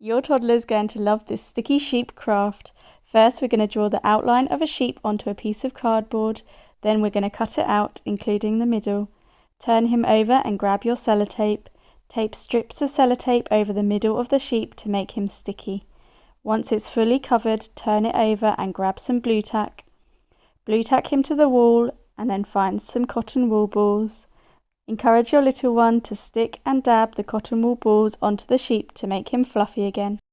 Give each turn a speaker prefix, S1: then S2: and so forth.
S1: Your toddler is going to love this sticky sheep craft. First, we're going to draw the outline of a sheep onto a piece of cardboard. Then we're going to cut it out, including the middle. Turn him over and grab your sellotape. Tape strips of sellotape over the middle of the sheep to make him sticky. Once it's fully covered, turn it over and grab some blue tack. Blue tack him to the wall and then find some cotton wool balls. Encourage your little one to stick and dab the cotton wool balls onto the sheep to make him fluffy again.